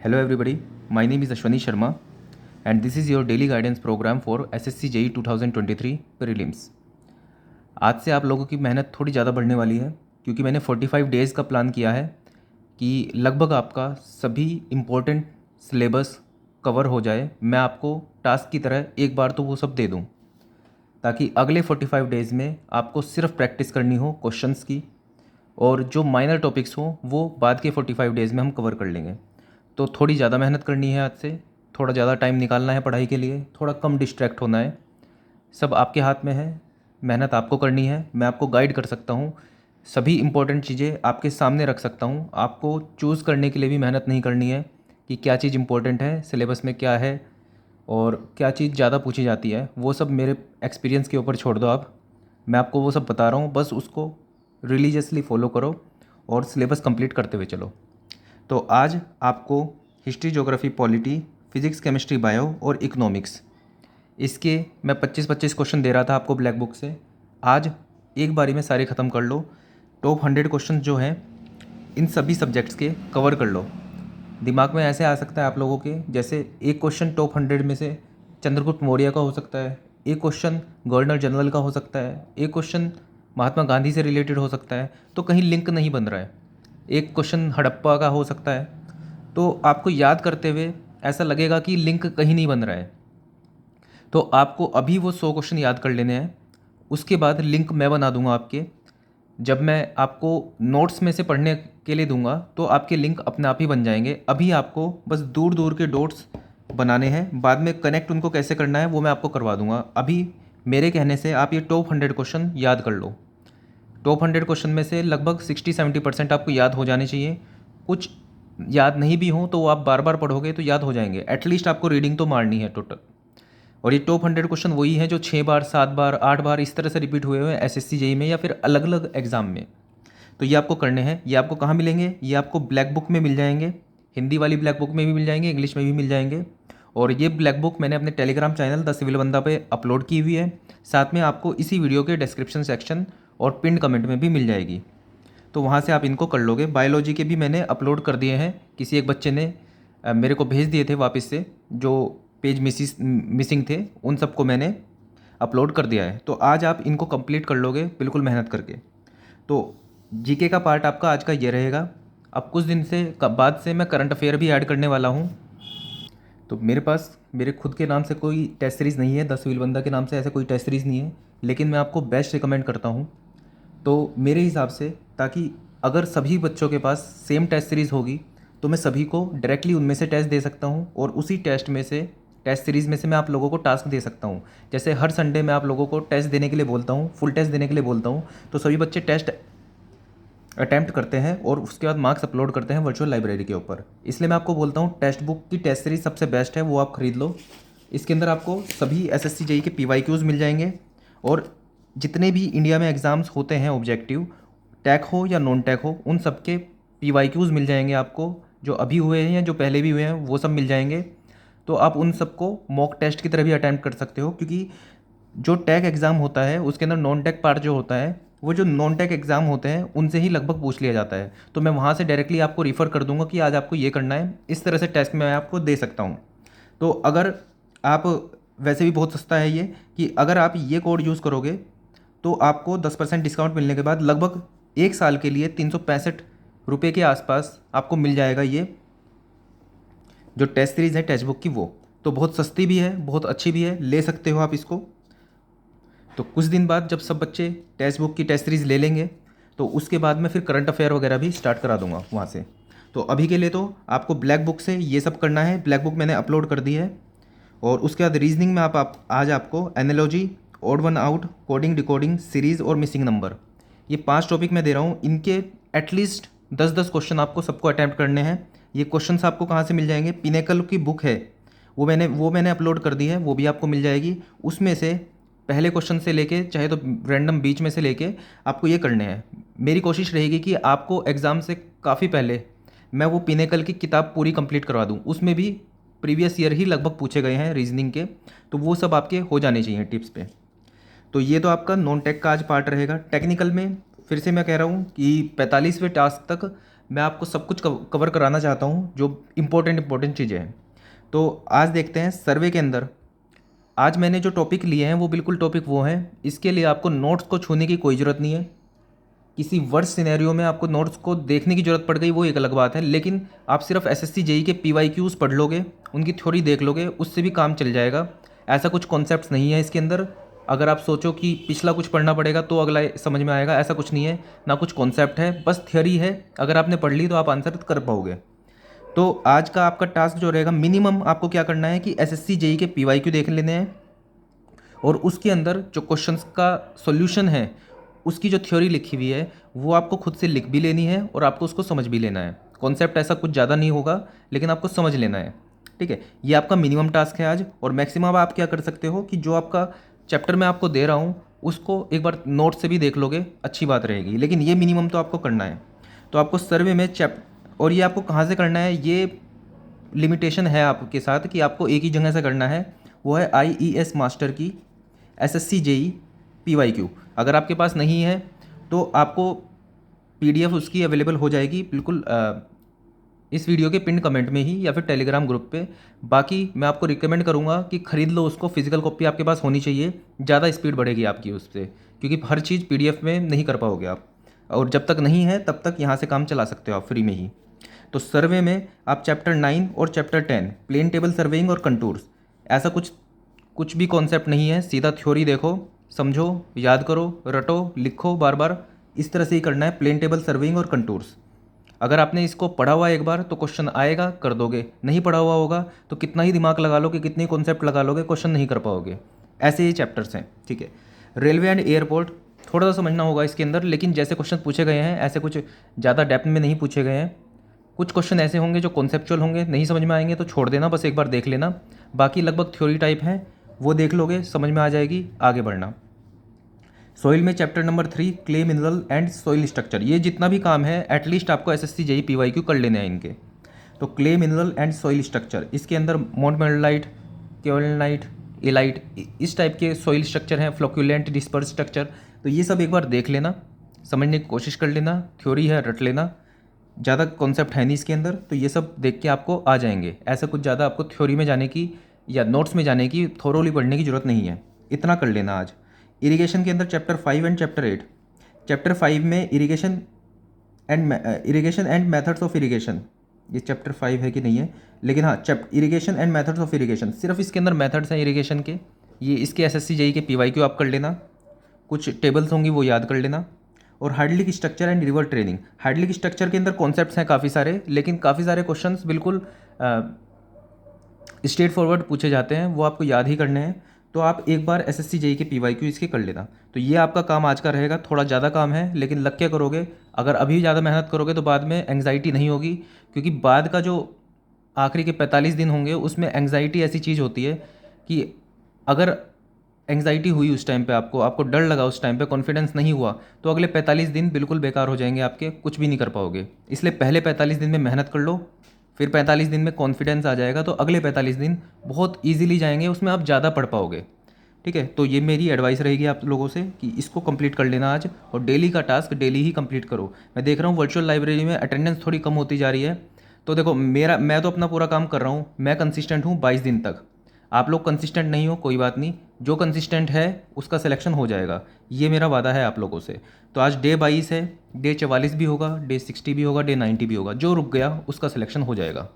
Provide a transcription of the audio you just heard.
Hello everybody, my name is Ashwani Sharma and this is your daily guidance program for SSC JEE 2023 prelims। आज से आप लोगों की मेहनत थोड़ी ज़्यादा बढ़ने वाली है क्योंकि मैंने 45 डेज़ का प्लान किया है कि लगभग आपका सभी इम्पोर्टेंट सिलेबस कवर हो जाए। मैं आपको टास्क की तरह एक बार तो वो सब दे दूँ ताकि अगले 45 डेज़ में आपको सिर्फ प्रैक्टिस करनी हो क्वेश्चंस की, और जो माइनर टॉपिक्स हों वो बाद के 45 डेज़ में हम कवर कर लेंगे। तो थोड़ी ज़्यादा मेहनत करनी है, आज से थोड़ा ज़्यादा टाइम निकालना है पढ़ाई के लिए, थोड़ा कम डिस्ट्रैक्ट होना है। सब आपके हाथ में है, मेहनत आपको करनी है। मैं आपको गाइड कर सकता हूँ, सभी इम्पोर्टेंट चीज़ें आपके सामने रख सकता हूँ। आपको चूज़ करने के लिए भी मेहनत नहीं करनी है कि क्या चीज़ इम्पोर्टेंट है, सिलेबस में क्या है और क्या चीज़ ज़्यादा पूछी जाती है। वो सब मेरे एक्सपीरियंस के ऊपर छोड़ दो आप, मैं आपको वो सब बता रहा हूँ, बस उसको रिलीजियसली फॉलो करो और सिलेबस कंप्लीट करते हुए चलो। तो आज आपको history, geography, polity, physics, chemistry, bio और इकोनॉमिक्स, इसके मैं 25-25 क्वेश्चन दे रहा था आपको ब्लैक बुक से। आज एक बारी में सारे ख़त्म कर लो। टॉप 100 क्वेश्चन जो हैं इन सभी सब्जेक्ट्स के कवर कर लो। दिमाग में ऐसे आ सकता है आप लोगों के, जैसे एक क्वेश्चन टॉप 100 में से चंद्रगुप्त मौर्य का हो सकता है, एक क्वेश्चन गवर्नर जनरल का हो सकता है, एक क्वेश्चन महात्मा गांधी से रिलेटेड हो सकता है, तो कहीं लिंक नहीं बन रहा है। एक क्वेश्चन हड़प्पा का हो सकता है, तो आपको याद करते हुए ऐसा लगेगा कि लिंक कहीं नहीं बन रहा है। तो आपको अभी वो 100 क्वेश्चन याद कर लेने हैं, उसके बाद लिंक मैं बना दूंगा आपके। जब मैं आपको नोट्स में से पढ़ने के लिए दूंगा तो आपके लिंक अपने आप ही बन जाएंगे। अभी आपको बस दूर दूर के डॉट्स बनाने हैं, बाद में कनेक्ट उनको कैसे करना है वो मैं आपको करवा दूंगा। अभी मेरे कहने से आप ये टॉप 100 क्वेश्चन याद कर लो। टॉप 100 क्वेश्चन में से लगभग 60-70% आपको याद हो जाने चाहिए। कुछ याद नहीं भी हो तो वो आप बार बार पढ़ोगे तो याद हो जाएंगे। एटलीस्ट आपको रीडिंग तो मारनी है टोटल। और ये टॉप 100 क्वेश्चन वही हैं जो 6 बार, 7 बार, 8 बार इस तरह से रिपीट हुए हुए हैं एसएससी जेईई में या फिर अलग अलग एग्जाम में। तो ये आपको करने हैं। ये आपको कहाँ मिलेंगे? ये आपको ब्लैक बुक में मिल जाएंगे, हिंदी वाली ब्लैक बुक में भी मिल जाएंगे, इंग्लिश में भी मिल जाएंगे। और ये ब्लैक बुक मैंने अपने टेलीग्राम चैनल द सिविल बंदा पे अपलोड की हुई है। साथ में आपको इसी वीडियो के डिस्क्रिप्शन सेक्शन और पिन कमेंट में भी मिल जाएगी, तो वहाँ से आप इनको कर लोगे। बायोलॉजी के भी मैंने अपलोड कर दिए हैं, किसी एक बच्चे ने मेरे को भेज दिए थे वापस से, जो पेज मिसिंग थे उन सबको मैंने अपलोड कर दिया है। तो आज आप इनको कंप्लीट कर लोगे बिल्कुल मेहनत करके। तो जीके का पार्ट आपका आज का ये रहेगा। अब कुछ दिन से बाद से मैं करंट अफेयर भी ऐड करने वाला हूँ। तो मेरे पास मेरे खुद के नाम से कोई टेस्ट सीरीज़ नहीं है, द सिविल बंदा के नाम से ऐसे कोई टेस्ट सीरीज़ नहीं है, लेकिन मैं आपको बेस्ट रिकमेंड करता हूँ। तो मेरे हिसाब से, ताकि अगर सभी बच्चों के पास सेम टेस्ट सीरीज़ होगी तो मैं सभी को डायरेक्टली उनमें से टेस्ट दे सकता हूँ और उसी टेस्ट सीरीज़ में से मैं आप लोगों को टास्क दे सकता हूँ। जैसे हर संडे मैं आप लोगों को टेस्ट देने के लिए बोलता हूँ, फुल टेस्ट देने के लिए बोलता हूँ, तो सभी बच्चे टेस्ट अटैम्प्ट करते हैं और उसके बाद मार्क्स अपलोड करते हैं वर्चुअल लाइब्रेरी के ऊपर। इसलिए मैं आपको बोलता हूँ टेक्स्ट बुक की टेस्ट सीरीज सबसे बेस्ट है, वो आप खरीद लो। इसके अंदर आपको सभी एसएससी जेईई के पीवाईक्यूज़ मिल जाएंगे और जितने भी इंडिया में एग्ज़ाम्स होते हैं ऑब्जेक्टिव, टैक हो या नॉन टैक हो, उन सब के पीवाईक्यूज़ मिल जाएंगे आपको। जो अभी हुए हैं या जो पहले भी हुए हैं वो सब मिल जाएंगे। तो आप उन सबको मॉक टेस्ट की तरह भी अटैम्प्ट कर सकते हो, क्योंकि जो टैक एग्ज़ाम होता है उसके अंदर नॉन टैक पार्ट जो होता है, वो जो नॉन टैक एग्ज़ाम होते हैं उनसे ही लगभग पूछ लिया जाता है। तो मैं वहाँ से डायरेक्टली आपको रिफ़र कर दूंगा कि आज आपको ये करना है। इस तरह से टेस्ट मैं आपको दे सकता हूँ। तो अगर आप, वैसे भी बहुत सस्ता है ये, कि अगर आप ये कोड यूज़ करोगे तो आपको 10% डिस्काउंट मिलने के बाद लगभग 1 साल के लिए 365 रुपये के आसपास आपको मिल जाएगा ये जो टेस्ट सीरीज़ है टेक्स्ट बुक की। वो तो बहुत सस्ती भी है, बहुत अच्छी भी है, ले सकते हो आप इसको। तो कुछ दिन बाद जब सब बच्चे टेक्स्ट बुक की टेस्ट सीरीज़ ले लेंगे तो उसके बाद मैं फिर करंट अफेयर वगैरह भी स्टार्ट करा दूंगा वहाँ से। तो अभी के लिए तो आपको ब्लैक बुक से ये सब करना है। ब्लैक बुक मैंने अपलोड कर दी है। और उसके बाद रीजनिंग में आज आपको analogy, odd one out, coding, decoding, series और मिसिंग नंबर, ये 5 टॉपिक मैं दे रहा हूँ। इनके एटलीस्ट 10-10 क्वेश्चन आपको सबको अटैम्प्ट करने हैं। ये क्वेश्चंस आपको कहाँ से मिल जाएंगे? पिनेकल की बुक है, वो मैंने अपलोड कर दी है, वो भी आपको मिल जाएगी। उसमें से पहले क्वेश्चन से लेके, चाहे तो रैंडम बीच में से लेके, आपको ये करने हैं। मेरी कोशिश रहेगी कि आपको एग्ज़ाम से काफ़ी पहले मैं वो पिनेकल की किताब पूरी कंप्लीट करवा दूँ। उसमें भी प्रीवियस ईयर ही लगभग पूछे गए हैं रीजनिंग के, तो वो सब आपके हो जाने चाहिए टिप्स पे। तो ये तो आपका नॉन टेक का आज पार्ट रहेगा। टेक्निकल में फिर से मैं कह रहा हूँ कि 45वें टास्क तक मैं आपको सब कुछ कवर कराना चाहता हूँ जो इम्पोर्टेंट चीज़ें हैं। तो आज देखते हैं सर्वे के अंदर आज मैंने जो टॉपिक लिए हैं वो बिल्कुल टॉपिक वो हैं। इसके लिए आपको नोट्स को छूने की कोई ज़रूरत नहीं है। किसी वर्स्ट सिनेरियो में आपको नोट्स को देखने की ज़रूरत पड़ गई वो एक अलग बात है, लेकिन आप सिर्फ एसएससी जेई के पीवाईक्यूज़ पढ़ लोगे, उनकी थ्योरी देख लोगे, उससे भी काम चल जाएगा। ऐसा कुछ कॉन्सेप्ट्स नहीं है इसके अंदर। अगर आप सोचो कि पिछला कुछ पढ़ना पड़ेगा तो अगला समझ में आएगा, ऐसा कुछ नहीं है। ना कुछ कॉन्सेप्ट है, बस थ्योरी है। अगर आपने पढ़ ली तो आप आंसर कर पाओगे। तो आज का आपका टास्क जो रहेगा, मिनिमम आपको क्या करना है कि एसएससी जेई के पीवाईक्यू देख लेने हैं और उसके अंदर जो क्वेश्चंस का सॉल्यूशन है उसकी जो थ्योरी लिखी हुई है वो आपको खुद से लिख भी लेनी है और आपको उसको समझ भी लेना है। कॉन्सेप्ट ऐसा कुछ ज़्यादा नहीं होगा, लेकिन आपको समझ लेना है। ठीक है, ये आपका मिनिमम टास्क है आज। और मैक्सिमम आप क्या कर सकते हो कि जो आपका चैप्टर मैं आपको दे रहा हूँ उसको एक बार नोट से भी देख लोगे, अच्छी बात रहेगी। लेकिन ये मिनिमम तो आपको करना है। तो आपको सर्वे में और ये आपको कहाँ से करना है, ये लिमिटेशन है आपके साथ कि आपको एक ही जगह से करना है। वो है IES मास्टर की एसएससी जेई पीवाईक्यू। अगर आपके पास नहीं है तो आपको PDF उसकी अवेलेबल हो जाएगी बिल्कुल इस वीडियो के पिन कमेंट में ही या फिर टेलीग्राम ग्रुप पे। बाकी मैं आपको रिकमेंड करूँगा कि ख़रीद लो उसको, फिजिकल कॉपी आपके पास होनी चाहिए, ज़्यादा स्पीड बढ़ेगी आपकी उससे, क्योंकि हर चीज़ PDF में नहीं कर पाओगे आप। और जब तक नहीं है तब तक यहाँ से काम चला सकते हो आप फ्री में ही। तो सर्वे में आप चैप्टर 9 और चैप्टर 10 प्लेन टेबल सर्वेइंग और कंटूर्स, ऐसा कुछ भी कॉन्सेप्ट नहीं है। सीधा थ्योरी देखो, समझो, याद करो, रटो, लिखो, बार बार इस तरह से ही करना है। प्लेन टेबल सर्वेइंग और कंटूर्स, अगर आपने इसको पढ़ा हुआ एक बार तो क्वेश्चन आएगा, कर दोगे। नहीं पढ़ा हुआ होगा तो कितना ही दिमाग लगा लोगे, कितने कॉन्सेप्ट लगा लोगे, क्वेश्चन नहीं कर पाओगे। ऐसे ही चैप्टर्स हैं। ठीक है, रेलवे एंड एयरपोर्ट थोड़ा सा समझना होगा इसके अंदर, लेकिन जैसे क्वेश्चन पूछे गए हैं ऐसे कुछ ज़्यादा डेप्थ में नहीं पूछे गए हैं। कुछ क्वेश्चन ऐसे होंगे जो कॉन्सेप्चुअल होंगे, नहीं समझ में आएंगे तो छोड़ देना, बस एक बार देख लेना। बाकी लगभग थ्योरी टाइप हैं, वो देख लोगे, समझ में आ जाएगी, आगे बढ़ना। सॉइल में chapter number 3 clay mineral and soil structure, ये जितना भी काम है एटलीस्ट आपको एसएससी जेई पीवाईक्यू कर लेने हैं इनके। तो clay mineral and soil structure, इसके अंदर मोंटमेरलाइट, केओलिनाइट, एलाइट, इस टाइप के सॉइल स्ट्रक्चर हैं, फ्लोक्यूलेंट, डिस्पर्स स्ट्रक्चर। तो ये सब एक बार देख लेना, समझने की कोशिश कर लेना, थ्योरी है रट लेना, ज़्यादा कॉन्सेप्ट है नहीं इसके अंदर। तो ये सब देख के आपको आ जाएंगे। ऐसा कुछ ज़्यादा आपको थ्योरी में जाने की या नोट्स में जाने की, थोरोली पढ़ने की ज़रूरत नहीं है। इतना कर लेना आज। इरिगेशन के अंदर चैप्टर 5 एंड चैप्टर 8। चैप्टर 5 में irrigation and methods of irrigation, ये चैप्टर 5 है कि नहीं है, लेकिन हाँ, irrigation and methods of irrigation, सिर्फ इसके अंदर मेथड्स हैं इरिगेशन के। ये इसके एसएससी जेई के पीवाईक्यू आप कर लेना, कुछ टेबल्स होंगी वो याद कर लेना। और hydraulic structure and river training, hydraulic structure के अंदर कॉन्सेप्ट्स हैं काफ़ी सारे, लेकिन काफ़ी सारे क्वेश्चंस बिल्कुल स्ट्रेट फॉरवर्ड पूछे जाते हैं, वो आपको याद ही करने हैं। तो आप एक बार एसएससी जेई के पीवाईक्यू इसके कर लेना। तो ये आपका काम आज का रहेगा। थोड़ा ज़्यादा काम है, लेकिन लग क्या करोगे, अगर अभी ज़्यादा मेहनत करोगे तो बाद में एंग्जाइटी नहीं होगी, क्योंकि बाद का जो आखिरी के 45 दिन होंगे उसमें एंग्जाइटी ऐसी चीज़ होती है कि अगर एंग्जाइटी हुई उस टाइम पे, आपको डर लगा उस टाइम पे, कॉन्फिडेंस नहीं हुआ, तो अगले 45 दिन बिल्कुल बेकार हो जाएंगे आपके, कुछ भी नहीं कर पाओगे। इसलिए पहले 45 दिन में मेहनत कर लो, फिर 45 दिन में कॉन्फिडेंस आ जाएगा, तो अगले 45 दिन बहुत ईजिली जाएंगे, उसमें आप ज़्यादा पढ़ पाओगे। ठीक है, तो ये मेरी एडवाइस रहेगी आप लोगों से कि इसको कंप्लीट कर लेना आज, और डेली का टास्क डेली ही कंप्लीट करो। मैं देख रहा हूँ वर्चुअल लाइब्रेरी में अटेंडेंस थोड़ी कम होती जा रही है, तो देखो मैं तो अपना पूरा काम कर रहा हूँ, मैं कंसिस्टेंट हूँ 22 दिन तक। आप लोग कंसिस्टेंट नहीं हो, कोई बात नहीं, जो कंसिस्टेंट है उसका सिलेक्शन हो जाएगा, ये मेरा वादा है आप लोगों से। तो आज डे 22 है, डे 44 भी होगा, डे 60 भी होगा, डे 90 भी होगा, जो रुक गया उसका सिलेक्शन हो जाएगा।